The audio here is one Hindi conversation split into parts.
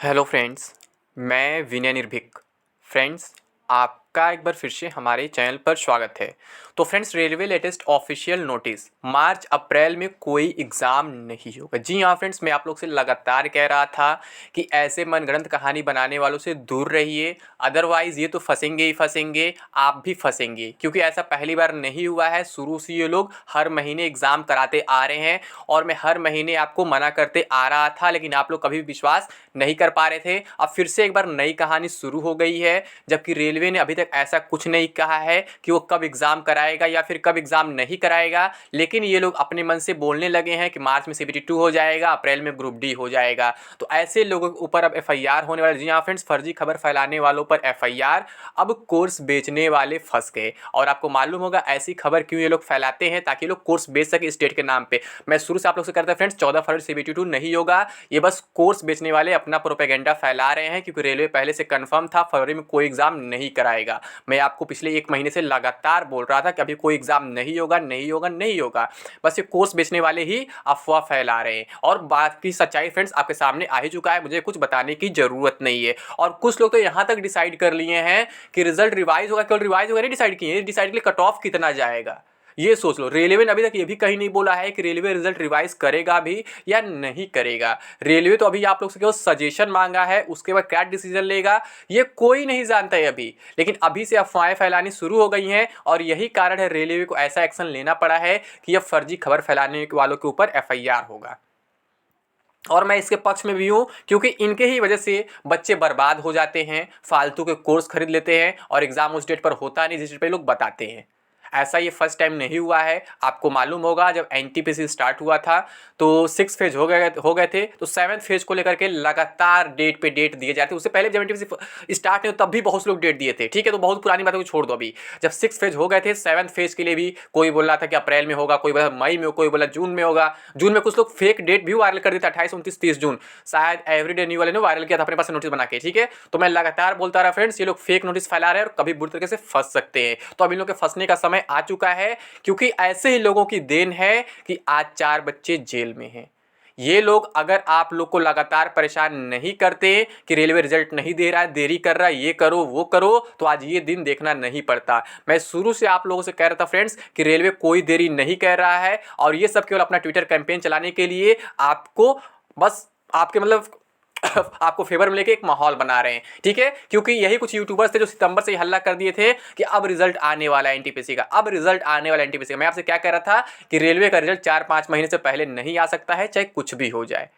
हेलो फ्रेंड्स, मैं विनय निर्भीक। फ्रेंड्स, आपका एक बार फिर से हमारे चैनल पर स्वागत है। तो friends, railway latest official notice, March April में कोई एग्ज़ाम नहीं होगा। जी हाँ फ्रेंड्स, मैं आप लोग से लगातार कह रहा था कि ऐसे मनगढ़ंत कहानी बनाने वालों से दूर रहिए, अदरवाइज़ ये तो फंसेंगे ही फंसेंगे, आप भी फंसेंगे। क्योंकि ऐसा पहली बार नहीं हुआ है, शुरू से ये लोग हर महीने एग्ज़ाम कराते आ रहे हैं और मैं हर महीने आपको मना करते आ रहा था, लेकिन आप लोग कभी भी विश्वास नहीं कर पा रहे थे। अब फिर से एक बार नई कहानी शुरू हो गई है, जबकि रेलवे ने अभी तक ऐसा कुछ नहीं कहा है कि वो कब एग्ज़ाम कराएगा या फिर कब एग्ज़ाम नहीं कराएगा। लेकिन ये लोग अपने मन से बोलने लगे हैं कि मार्च में CBT 2 हो जाएगा, अप्रैल में ग्रुप डी हो जाएगा। तो ऐसे लोगों के ऊपर अब FIR होने वाले। जी हाँ फ्रेंड्स, फर्जी खबर फैलाने वालों पर FIR। अब कोर्स बेचने वाले फंस गए। और आपको मालूम होगा ऐसी खबर क्यों ये लोग फैलाते हैं, ताकि ये लोग कोर्स बेच सके स्टेट के नाम पे। मैं शुरू से आप लोग से करता फ्रेंड्स, 14 फरवरी CBT 2 नहीं होगा। ये बस कोर्स बेचने वाले अपना प्रोपेगेंडा फैला रहे हैं, क्योंकि रेलवे पहले से कंफर्म था फरवरी में कोई एग्जाम नहीं कराएगा। मैं आपको पिछले एक महीने से लगातार बोल रहा था कि अभी कोई एग्जाम नहीं होगा, नहीं होगा, नहीं होगा। बस ये कोर्स बेचने वाले ही अफवाह फैला रहे हैं। और बात की सच्चाई फ्रेंड्स आपके सामने आ ही चुका है, मुझे कुछ बताने की जरूरत नहीं है। और कुछ लोग तो यहाँ तक डिसाइड कर लिए हैं कि रिजल्ट रिवाइज होगा। केवल रिवाइज होगा नहीं डिसाइड किए, डिसाइड के लिए कट ऑफ कितना जाएगा ये सोच लो। रेलवे ने अभी तक ये भी कहीं नहीं बोला है कि रेलवे रिजल्ट रिवाइज करेगा भी या नहीं करेगा। रेलवे तो अभी आप लोग से केवल सजेशन मांगा है, उसके बाद क्या डिसीजन लेगा ये कोई नहीं जानता है अभी। लेकिन अभी से अफवाहें फैलानी शुरू हो गई हैं और यही कारण है रेलवे को ऐसा एक्शन लेना पड़ा है कि अब फर्जी खबर फैलाने वालों के ऊपर FIR होगा। और मैं इसके पक्ष में भी हूँ, क्योंकि इनके ही वजह से बच्चे बर्बाद हो जाते हैं, फालतू के कोर्स खरीद लेते हैं और एग्ज़ाम उस डेट पर होता नहीं जिस डेट पर लोग बताते हैं। ऐसा ये फर्स्ट टाइम नहीं हुआ है। आपको मालूम होगा जब NTPC स्टार्ट हुआ था तो 6 फेज हो गए थे, तो 7th फेज को लेकर के लगातार डेट पे डेट दिए जाते। उससे पहले जब NTPC स्टार्ट नहीं तब भी बहुत लोग डेट दिए थे, ठीक है। तो बहुत पुरानी बातों को छोड़ दो। अभी जब 6 फेज हो गए थे, 7th फेज के लिए भी कोई बोल रहा था कि अप्रैल में होगा, कोई बोला मई में, कोई बोला जून में होगा। जून में कुछ लोग फेक डेट भी वायरल कर देते, 28, 29, 30 जून। शायद एवरीडे न्यू वाले ने वायरल किया था अपने पास नोटिस बना के, ठीक है। तो मैं लगातार बोलता रहा फ्रेंड्स, ये लोग फेक नोटिस फैला रहे हैं और कभी बुरी तरीके से फंस सकते हैं। तो अब इन लोगों के फंसने का समय आ चुका है, क्योंकि ऐसे ही लोगों की देन है कि आज 4 बच्चे जेल में हैं। ये लोग अगर आप लोग को लगातार परेशान नहीं करते कि रेलवे रिजल्ट नहीं दे रहा है, देरी कर रहा है, ये करो वो करो, तो आज ये दिन देखना नहीं पड़ता। मैं शुरू से आप लोगों से कह रहा था फ्रेंड्स कि रेलवे कोई देरी नहीं कर रहा है और ये सब केवल अपना ट्विटर कैंपेन चलाने के लिए आपको बस आपके मतलब आपको फेवर में लेके एक माहौल बना रहे हैं, ठीक है। क्योंकि यही कुछ यूट्यूबर्स थे जो सितंबर से ही हल्ला कर दिए थे कि अब रिजल्ट आने वाला है NTPC का, अब रिजल्ट आने वाला है NTPC का। मैं आपसे क्या कह रहा था कि रेलवे का रिजल्ट 4-5 महीने से पहले नहीं आ सकता है, चाहे कुछ भी हो जाए।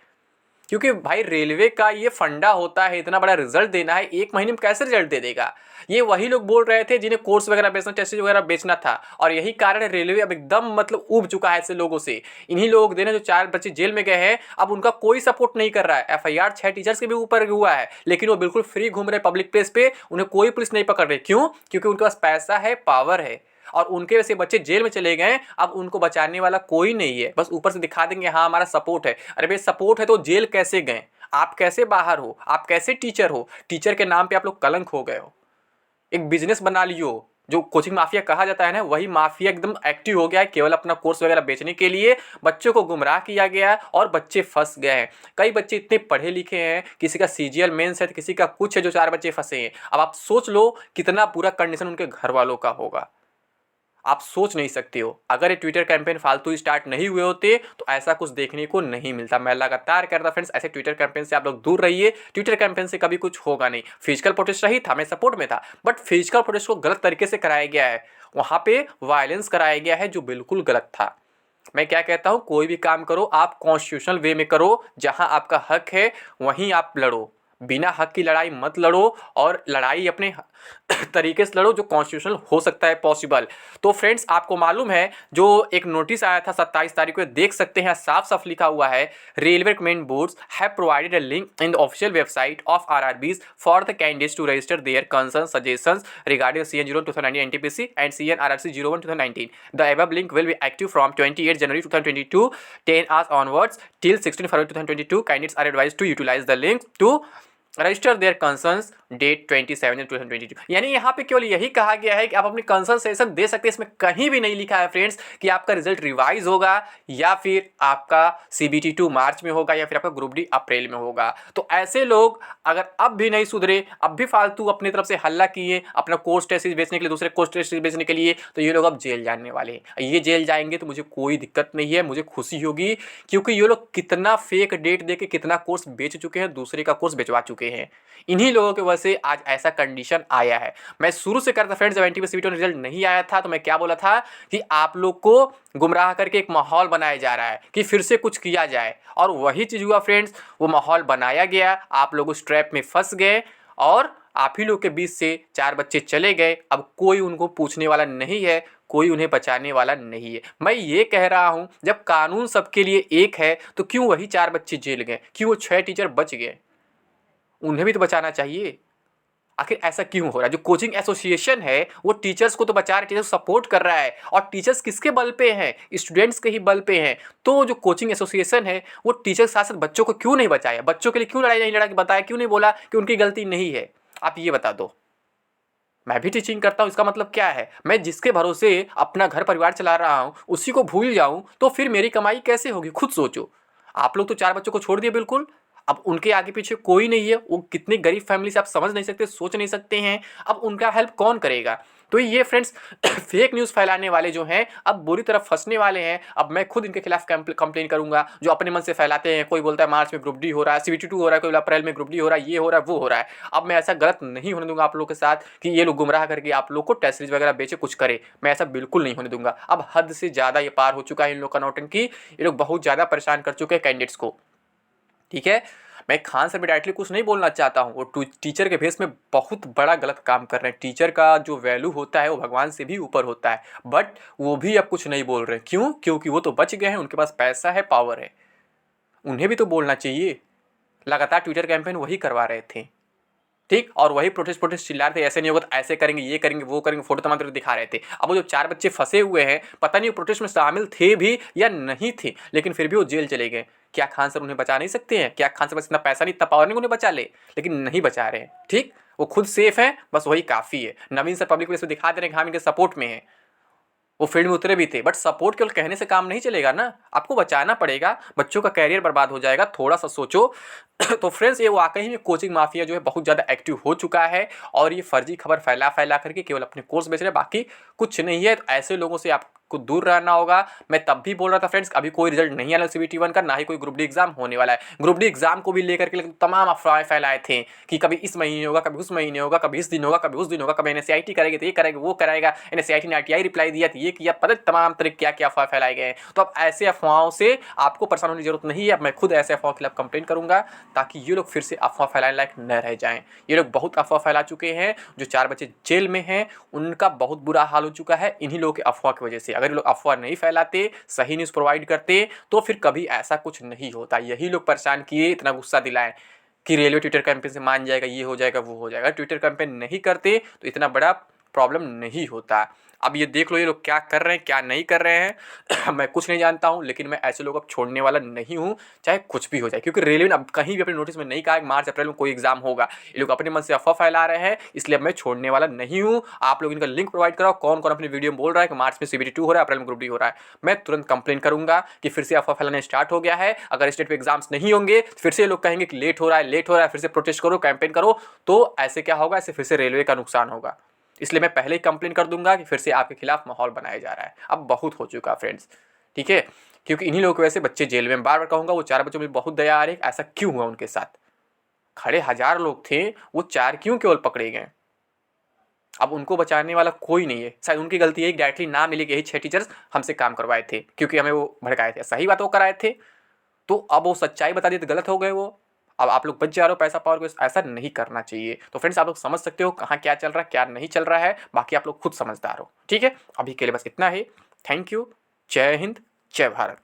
क्योंकि भाई रेलवे का ये फंडा होता है, इतना बड़ा रिजल्ट देना है, एक महीने में कैसे रिजल्ट दे देगा। ये वही लोग बोल रहे थे जिन्हें कोर्स वगैरह बेचना, टेस्ट वगैरह बेचना था। और यही कारण है रेलवे अब एकदम मतलब ऊब चुका है ऐसे लोगों से। इन्हीं लोग देने जो 4 बच्चे जेल में गए हैं, अब उनका कोई सपोर्ट नहीं कर रहा है। FIR 6 टीचर्स के भी ऊपर हुआ है, लेकिन वो बिल्कुल फ्री घूम रहे पब्लिक प्लेस पे, उन्हें कोई पुलिस नहीं पकड़ रही। क्यों? क्योंकि उनके पास पैसा है, पावर है। और उनके वैसे बच्चे जेल में चले गए, अब उनको बचाने वाला कोई नहीं है। बस ऊपर से दिखा देंगे हाँ हमारा सपोर्ट है। अरे भाई सपोर्ट है तो जेल कैसे गए? आप कैसे बाहर हो? आप कैसे टीचर हो? टीचर के नाम पे आप लोग कलंक हो गए हो। एक बिजनेस बना लियो। जो कोचिंग माफिया कहा जाता है ना, वही माफिया एकदम एक्टिव हो गया है, केवल अपना कोर्स वगैरह बेचने के लिए बच्चों को गुमराह किया गया है और बच्चे फंस गए हैं। कई बच्चे इतने पढ़े लिखे हैं, किसी का CGL मेंस है तो किसी का कुछ है, जो 4 बच्चे फंसे हैं। अब आप सोच लो कितना बुरा कंडीशन उनके घर वालों का होगा। आप सोच नहीं सकते हो। अगर ये ट्विटर कैंपेन फालतू स्टार्ट नहीं हुए होते तो ऐसा कुछ देखने को नहीं मिलता। मैं लगातार कह रहा था फ्रेंड्स, ऐसे ट्विटर कैंपेन से आप लोग दूर रहिए। ट्विटर कैंपेन से कभी कुछ होगा नहीं। फिजिकल प्रोटेस्ट रही था, मैं सपोर्ट में था, बट फिजिकल प्रोटेस्ट को गलत तरीके से कराया गया है। वहां पे वायलेंस कराया गया है जो बिल्कुल गलत था। मैं क्या कहता हूं, कोई भी काम करो आप कॉन्स्टिट्यूशनल वे में करो। जहां आपका हक है वहीं आप लड़ो, बिना हक की लड़ाई मत लड़ो। और लड़ाई अपने तरीके से लड़ो जो कॉन्स्टिट्यूशनल हो सकता है पॉसिबल। तो फ्रेंड्स आपको मालूम है जो एक नोटिस आया था 27 तारीख को, देख सकते हैं साफ साफ लिखा हुआ है, railway recommend boards have provided a link in the official website of RRBs for the candidates to register their concern suggestions regarding CN 01 2019 NTPC and CN RRC 01 2019. The above link will be active from 28 January 2022 10 hours onwards till 16 February 2022. Candidates are advised to utilize the link to register their concerns date 27/2022। यानी यहाँ पे केवल यही कहा गया है कि आप अपनी कंसल्टेशन दे सकते हैं। इसमें कहीं भी नहीं लिखा है फ्रेंड्स कि आपका रिजल्ट रिवाइज होगा या फिर आपका CBT 2 मार्च में होगा या फिर आपका ग्रुप डी अप्रैल में होगा। तो ऐसे लोग अगर अब भी नहीं सुधरे, अब भी फालतू अपनी तरफ से हल्ला किए अपना कोर्स टेस्ट बेचने के लिए, दूसरे कोर्स टेस्ट बेचने के लिए, तो ये लोग अब जेल जाने वाले हैं। ये जेल जाएंगे तो मुझे कोई दिक्कत नहीं है, मुझे खुशी होगी, क्योंकि ये लोग कितना फेक डेट दे के कितना कोर्स बेच चुके हैं, दूसरे का कोर्स बेचवा चुके हैं। इन्हीं लोगों की वजह से आज ऐसा कंडीशन आया है। मैं शुरू से करता फ्रेंड्स, जब एनटीपीसी सीबीटी रिजल्ट नहीं आया था तो मैं क्या बोला था कि आप लोग को गुमराह करके एक माहौल बनाया जा रहा है कि फिर से कुछ किया जाए, और वही चीज़ हुआ फ्रेंड्स। वो माहौल बनाया गया, आप लोग उस ट्रैप में फंस गए और आप ही लोग के बीच से 4 बच्चे चले गए। अब कोई उनको पूछने वाला नहीं है, कोई उन्हें बचाने वाला नहीं है। मैं ये कह रहा हूँ, जब कानून सबके लिए एक है तो क्यों वही 4 बच्चे जेल गए, क्यों वो 6 टीचर बच गए? उन्हें भी तो बचाना चाहिए। आखिर ऐसा क्यों हो रहा है? जो कोचिंग एसोसिएशन है वो टीचर्स को तो बचा रहा है, टीचर्स सपोर्ट कर रहा है, और टीचर्स किसके बल पे हैं? स्टूडेंट्स के ही बल पे हैं। तो जो कोचिंग एसोसिएशन है वो टीचर्स के साथ साथ बच्चों को क्यों नहीं बचाया? बच्चों के लिए क्यों लड़ाई नहीं लड़ा, कि बताया क्यों नहीं, बोला कि उनकी गलती नहीं है? आप ये बता दो। मैं भी टीचिंग करता हूँ, इसका मतलब क्या है? मैं जिसके भरोसे अपना घर परिवार चला रहा हूँ उसी को भूल जाऊँ तो फिर मेरी कमाई कैसे होगी? खुद सोचो। आप लोग तो 4 बच्चों को छोड़ दिए बिल्कुल, अब उनके आगे पीछे कोई नहीं है। वो कितनी गरीब फैमिली से आप समझ नहीं सकते, सोच नहीं सकते हैं। अब उनका हेल्प कौन करेगा? तो ये फ्रेंड्स फेक न्यूज़ फैलाने वाले जो हैं अब बुरी तरह फंसने वाले हैं। अब मैं खुद इनके खिलाफ कंप्लेन करूंगा, जो अपने मन से फैलाते हैं। कोई बोलता है मार्च में ग्रुप डी हो रहा है, CBT 2 हो रहा है, कोई बोला अप्रैल में ग्रुप डी हो रहा है, ये हो रहा है, वो हो रहा है। अब मैं ऐसा गलत नहीं होने दूंगा आप लोग के साथ कि ये लोग गुमराह करके आप लोग को टेस्ट सीरीज वगैरह बेचे, कुछ करे। मैं ऐसा बिल्कुल नहीं होने दूंगा। अब हद से ज़्यादा ये पार हो चुका है इन लोग का नौटंकी। ये लोग बहुत ज़्यादा परेशान कर चुके हैं कैंडिडेट्स को। ठीक है, मैं खान सर भी डायरेक्टली कुछ नहीं बोलना चाहता हूँ। वो टीचर के फेस में बहुत बड़ा गलत काम कर रहे हैं। टीचर का जो वैल्यू होता है वो भगवान से भी ऊपर होता है, बट वो भी अब कुछ नहीं बोल रहे। क्यों? क्योंकि वो तो बच गए हैं, उनके पास पैसा है, पावर है। उन्हें भी तो बोलना चाहिए। लगातार ट्विटर कैंपेन वही करवा रहे थे, ठीक, और वही प्रोटेस्ट चिल्ला रहे थे, ऐसे नहीं होगा तो ऐसे करेंगे, ये करेंगे, वो करेंगे, फोटो तमाम तरह दिखा रहे थे। अब वो जो 4 बच्चे फंसे हुए हैं, पता नहीं वो प्रोटेस्ट में शामिल थे भी या नहीं थे, लेकिन फिर भी वो जेल चले गए। क्या खान सर उन्हें बचा नहीं सकते हैं? क्या खान सर बस इतना पैसा नहीं, इतना पावर नहीं उन्हें बचा ले? लेकिन नहीं बचा रहे हैं। ठीक, वो खुद सेफ है, बस वही काफ़ी है। नवीन सर पब्लिक प्लेस में दिखा दे रहे हैं कि हम इनके सपोर्ट में हैं, वो फील्ड में उतरे भी थे, बट सपोर्ट केवल कहने से काम नहीं चलेगा ना, आपको बचाना पड़ेगा। बच्चों का कैरियर बर्बाद हो जाएगा, थोड़ा सा सोचो। तो फ्रेंड्स, ये वाकई में कोचिंग माफिया जो है बहुत ज़्यादा एक्टिव हो चुका है, और ये फर्जी खबर फैला फैला करके केवल अपने कोर्स बेच रहे हैं, बाकी कुछ नहीं है। तो ऐसे लोगों से आपको दूर रहना होगा। मैं तब भी बोल रहा था फ्रेंड्स, अभी कोई रिजल्ट नहीं आया CBT 1 का, ना ही कोई ग्रुप डी एग्जाम होने वाला है। ग्रुप डी एग्जाम को भी लेकर के तमाम अफवाहें फैलाए थे कि कभी इस महीने होगा, कभी उस महीने होगा, कभी इस दिन होगा, कभी उस दिन होगा, कभी NSCIT करेगी तो ये करेगा, वो कराएगा, NSCIT ने RTI रिप्लाई दिया तो ये किया, पता तमाम तरह क्या क्या अफवाह फैलाए गए हैं। तो अब ऐसे अफवाहों से आपको परेशान होने की जरूरत नहीं है। अब मैं खुद ऐसे अफवाह के खिलाफ कंप्लेन करूंगा, ताकि ये लोग फिर से अफवाह फैलाने लायक न रह जाएं। ये लोग बहुत अफवाह फैला चुके हैं। जो 4 बच्चे जेल में हैं उनका बहुत बुरा हाल हो चुका है इन्हीं लोगों के अफवाह की वजह से। अगर ये लोग अफवाह नहीं फैलाते, सही न्यूज़ प्रोवाइड करते, तो फिर कभी ऐसा कुछ नहीं होता। यही लोग परेशान किए, इतना गुस्सा दिलाएं कि रेलवे ट्विटर कैंपेन से मान जाएगा, ये हो जाएगा, वो हो जाएगा। ट्विटर कैंपेन नहीं करते तो इतना बड़ा प्रॉब्लम नहीं होता। अब ये देख लो ये लोग क्या कर रहे हैं, क्या नहीं कर रहे हैं। मैं कुछ नहीं जानता हूँ, लेकिन मैं ऐसे लोग अब छोड़ने वाला नहीं हूँ, चाहे कुछ भी हो जाए। क्योंकि रेलवे ने अब कहीं भी अपने नोटिस में नहीं कहा कि मार्च अप्रैल में कोई एग्जाम होगा। ये लोग अपने मन से अफवाह फैला रहे हैं, इसलिए अब मैं छोड़ने वाला नहीं हूँ। आप लोग इनका लिंक प्रोवाइड कराओ, कौन कौन अपनी वीडियो में बोल रहा है कि मार्च में CBT 2 हो रहा है, अप्रैल में ग्रुप डी हो रहा है। मैं तुरंत कंप्लेन करूंगा कि फिर से अफवाह फैलाने स्टार्ट हो गया है। अगर स्टेट पे एग्जाम्स नहीं होंगे फिर से लोग कहेंगे कि लेट हो रहा है, लेट हो रहा है, फिर से प्रोटेस्ट करो, कैंपेन करो। तो ऐसे क्या होगा? ऐसे फिर से रेलवे का नुकसान होगा। इसलिए मैं पहले ही कंप्लेन कर दूंगा कि फिर से आपके खिलाफ माहौल बनाया जा रहा है। अब बहुत हो चुका फ्रेंड्स, ठीक है, क्योंकि इन्हीं लोगों की वजह से बच्चे जेल में। बार बार कहूंगा, वो 4 बच्चों में बहुत दया आ रही है। ऐसा क्यों हुआ उनके साथ? खड़े 1000 लोग थे, वो 4 क्यों केवल पकड़े गए? अब उनको बचाने वाला कोई नहीं है। शायद उनकी गलती है, डायरेक्टली ना मिले कि यही 6 टीचर्स हमसे काम करवाए थे, क्योंकि हमें वो भड़काए थे। सही बात वो कराए थे, तो अब वो सच्चाई बता दी तो गलत हो गए वो। अब आप लोग बच जा रहे हो पैसा पावर को, ऐसा नहीं करना चाहिए। तो फ्रेंड्स, आप लोग समझ सकते हो कहाँ क्या चल रहा है, क्या नहीं चल रहा है। बाकी आप लोग खुद समझदार हो, ठीक है। अभी के लिए बस इतना ही। Thank you. जय हिंद, जय भारत।